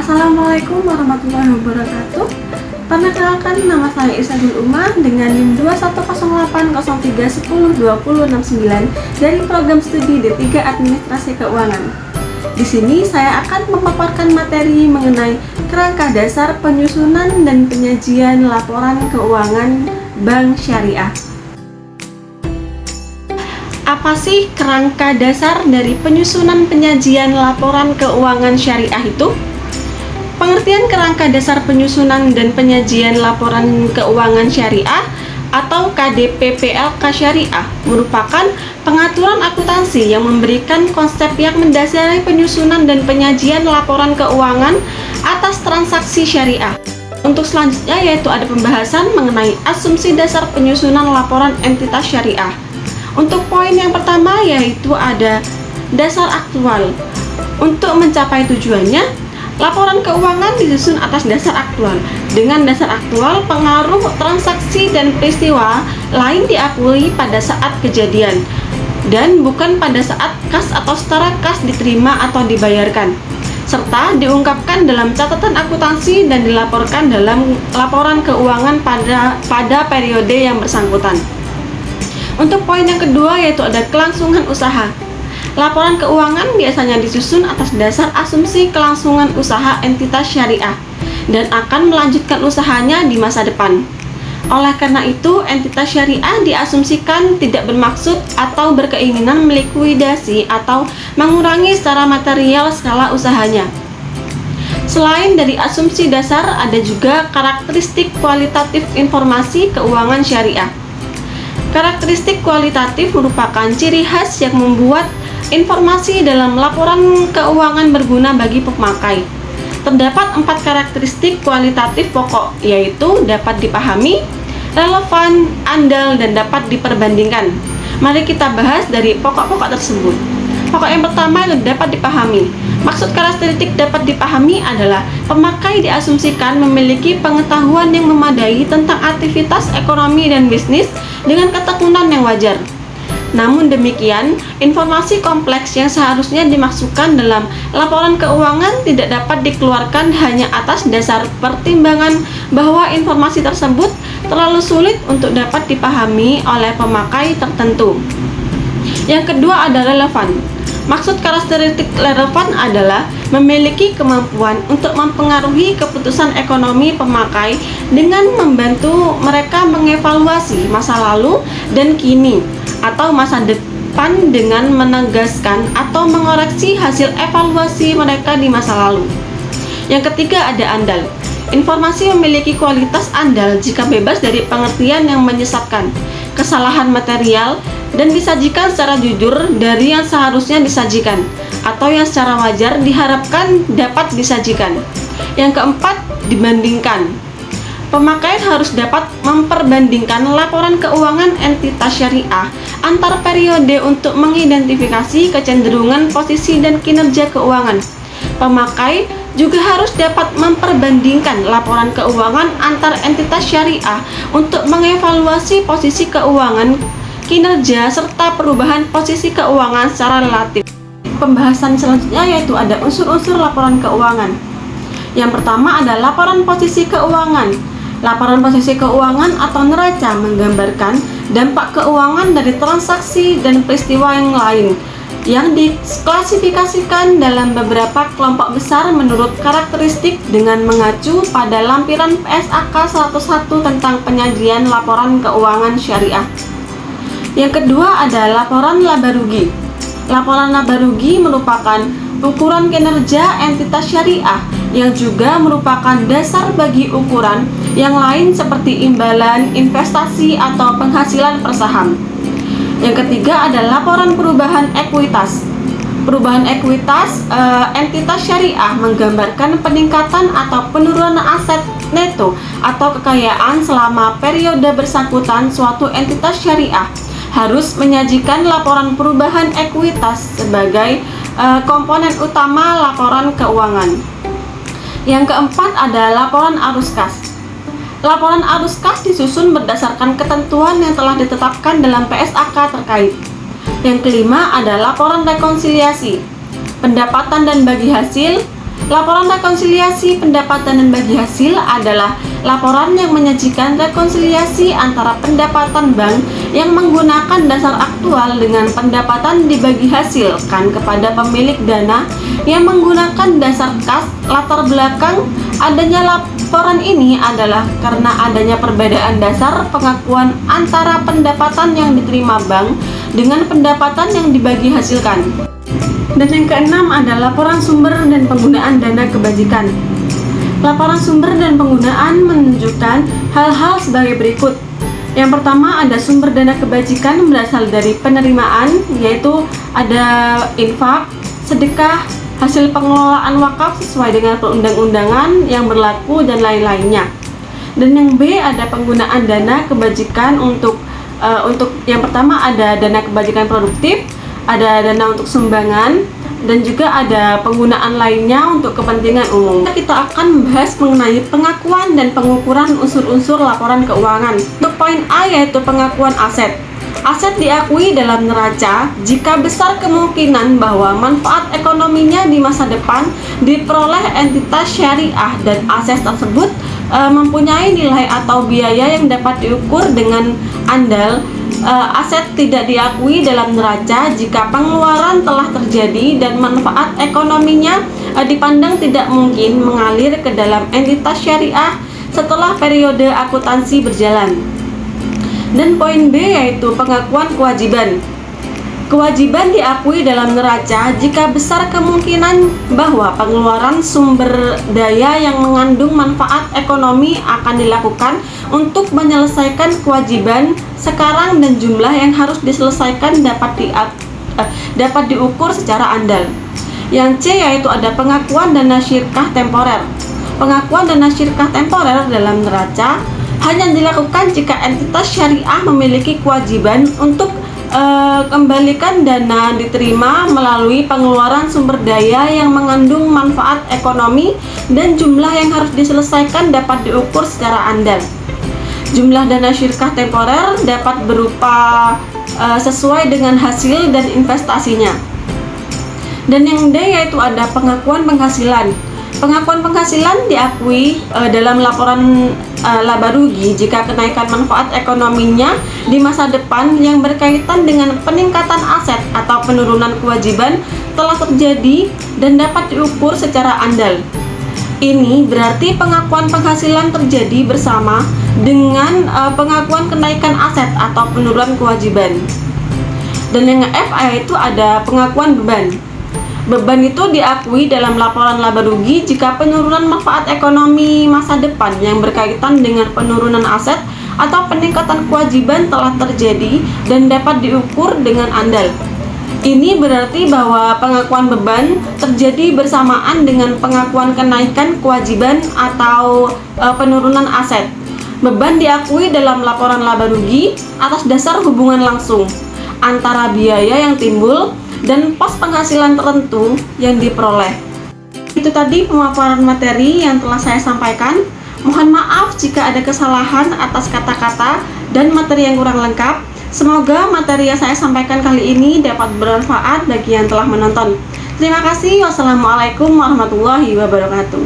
Assalamualaikum warahmatullahi wabarakatuh. Perkenalkan, nama saya Isadul Umar dengan NIM 210803102069 dari program studi D3 Administrasi Keuangan. Di sini saya akan memaparkan materi mengenai kerangka dasar penyusunan dan penyajian laporan keuangan bank syariah. Apa sih kerangka dasar dari penyusunan penyajian laporan keuangan syariah itu? Pengertian kerangka dasar penyusunan dan penyajian laporan keuangan syariah atau KDP-PLK syariah merupakan pengaturan akuntansi yang memberikan konsep yang mendasari penyusunan dan penyajian laporan keuangan atas transaksi syariah. Untuk selanjutnya yaitu ada pembahasan mengenai asumsi dasar penyusunan laporan entitas syariah. Untuk poin yang pertama yaitu ada dasar aktual. Untuk mencapai tujuannya, laporan keuangan disusun atas dasar aktual. Dengan dasar aktual, pengaruh transaksi dan peristiwa lain diakui pada saat kejadian dan bukan pada saat kas atau setara kas diterima atau dibayarkan, serta diungkapkan dalam catatan akuntansi dan dilaporkan dalam laporan keuangan pada periode yang bersangkutan. Untuk poin yang kedua yaitu ada kelangsungan usaha. Laporan keuangan biasanya disusun atas dasar asumsi kelangsungan usaha entitas syariah dan akan melanjutkan usahanya di masa depan. Oleh karena itu, entitas syariah diasumsikan tidak bermaksud atau berkeinginan melikuidasi atau mengurangi secara material skala usahanya. Selain dari asumsi dasar, ada juga karakteristik kualitatif informasi keuangan syariah. Karakteristik kualitatif merupakan ciri khas yang membuat informasi dalam laporan keuangan berguna bagi pemakai. Terdapat 4 karakteristik kualitatif pokok, yaitu dapat dipahami, relevan, andal, dan dapat diperbandingkan. Mari kita bahas dari pokok-pokok tersebut. Pokok yang pertama yang dapat dipahami. Maksud karakteristik dapat dipahami adalah pemakai diasumsikan memiliki pengetahuan yang memadai tentang aktivitas ekonomi dan bisnis dengan ketekunan yang wajar. Namun demikian, informasi kompleks yang seharusnya dimasukkan dalam laporan keuangan tidak dapat dikeluarkan hanya atas dasar pertimbangan bahwa informasi tersebut terlalu sulit untuk dapat dipahami oleh pemakai tertentu. Yang kedua ada relevan. Maksud karakteristik relevan adalah memiliki kemampuan untuk mempengaruhi keputusan ekonomi pemakai dengan membantu mereka mengevaluasi masa lalu dan kini atau masa depan dengan menegaskan atau mengoreksi hasil evaluasi mereka di masa lalu. Yang ketiga ada andal. Informasi memiliki kualitas andal jika bebas dari pengertian yang menyesatkan, kesalahan material, dan disajikan secara jujur dari yang seharusnya disajikan atau yang secara wajar diharapkan dapat disajikan. Yang keempat, dibandingkan. Pemakai harus dapat memperbandingkan laporan keuangan entitas syariah antar periode untuk mengidentifikasi kecenderungan posisi dan kinerja keuangan. Pemakai juga harus dapat memperbandingkan laporan keuangan antar entitas syariah untuk mengevaluasi posisi keuangan, kinerja, serta perubahan posisi keuangan secara relatif. Pembahasan selanjutnya yaitu ada unsur-unsur laporan keuangan. Yang pertama ada laporan posisi keuangan. Laporan posisi keuangan atau neraca menggambarkan dampak keuangan dari transaksi dan peristiwa yang lain yang diklasifikasikan dalam beberapa kelompok besar menurut karakteristik dengan mengacu pada lampiran PSAK 101 tentang penyajian laporan keuangan syariah. Yang kedua ada laporan laba rugi. Laporan laba rugi merupakan ukuran kinerja entitas syariah yang juga merupakan dasar bagi ukuran yang lain seperti imbalan, investasi, atau penghasilan per saham. Yang ketiga ada laporan perubahan ekuitas. Perubahan ekuitas entitas syariah menggambarkan peningkatan atau penurunan aset neto atau kekayaan selama periode bersangkutan suatu entitas syariah harus menyajikan laporan perubahan ekuitas sebagai komponen utama laporan keuangan. Yang keempat ada laporan arus kas. Laporan arus kas disusun berdasarkan ketentuan yang telah ditetapkan dalam PSAK terkait. Yang kelima ada laporan rekonsiliasi. Pendapatan dan bagi hasil, Laporan rekonsiliasi pendapatan dan bagi hasil adalah laporan yang menyajikan rekonsiliasi antara pendapatan bank yang menggunakan dasar aktual dengan pendapatan dibagi hasilkan kepada pemilik dana yang menggunakan dasar kas. Latar belakang adanya laporan ini adalah karena adanya perbedaan dasar pengakuan antara pendapatan yang diterima bank dengan pendapatan yang dibagi hasilkan. Dan yang keenam adalah laporan sumber dan penggunaan dana kebajikan. Laporan sumber dan penggunaan menunjukkan hal-hal sebagai berikut. Yang pertama ada sumber dana kebajikan berasal dari penerimaan, yaitu ada infak, sedekah, hasil pengelolaan wakaf sesuai dengan perundang-undangan yang berlaku dan lain-lainnya. Dan yang B ada penggunaan dana kebajikan untuk yang pertama ada dana kebajikan produktif, ada dana untuk sumbangan, dan juga ada penggunaan lainnya untuk kepentingan umum. Kita akan membahas mengenai pengakuan dan pengukuran unsur-unsur laporan keuangan. Untuk poin A yaitu pengakuan aset. Aset diakui dalam neraca jika besar kemungkinan bahwa manfaat ekonominya di masa depan diperoleh entitas syariah dan aset tersebut mempunyai nilai atau biaya yang dapat diukur dengan andal. Aset tidak diakui dalam neraca jika pengeluaran telah terjadi dan manfaat ekonominya dipandang tidak mungkin mengalir ke dalam entitas syariah setelah periode akuntansi berjalan. Dan poin B yaitu pengakuan kewajiban. Kewajiban diakui dalam neraca jika besar kemungkinan bahwa pengeluaran sumber daya yang mengandung manfaat ekonomi akan dilakukan untuk menyelesaikan kewajiban sekarang dan jumlah yang harus diselesaikan dapat diukur secara andal. Yang C yaitu ada pengakuan dana syirkah temporer. Pengakuan dana syirkah temporer dalam neraca hanya dilakukan jika entitas syariah memiliki kewajiban untuk kembalikan dana diterima melalui pengeluaran sumber daya yang mengandung manfaat ekonomi dan jumlah yang harus diselesaikan dapat diukur secara andal. Jumlah dana syirkah temporer dapat berupa sesuai dengan hasil dan investasinya. Dan yang D yaitu ada pengakuan penghasilan. Pengakuan penghasilan diakui dalam laporan laba rugi jika kenaikan manfaat ekonominya di masa depan yang berkaitan dengan peningkatan aset atau penurunan kewajiban telah terjadi dan dapat diukur secara andal. Ini berarti pengakuan penghasilan terjadi bersama dengan pengakuan kenaikan aset atau penurunan kewajiban. Dan yang F yaitu ada pengakuan beban. Beban itu diakui dalam laporan laba rugi jika penurunan manfaat ekonomi masa depan yang berkaitan dengan penurunan aset atau peningkatan kewajiban telah terjadi dan dapat diukur dengan andal. Ini berarti bahwa pengakuan beban terjadi bersamaan dengan pengakuan kenaikan kewajiban atau penurunan aset. Beban diakui dalam laporan laba rugi atas dasar hubungan langsung antara biaya yang timbul dan pos penghasilan tertentu yang diperoleh. Itu tadi pemaparan materi yang telah saya sampaikan. Mohon maaf jika ada kesalahan atas kata-kata dan materi yang kurang lengkap. Semoga materi yang saya sampaikan kali ini dapat bermanfaat bagi yang telah menonton. Terima kasih. Wassalamualaikum warahmatullahi wabarakatuh.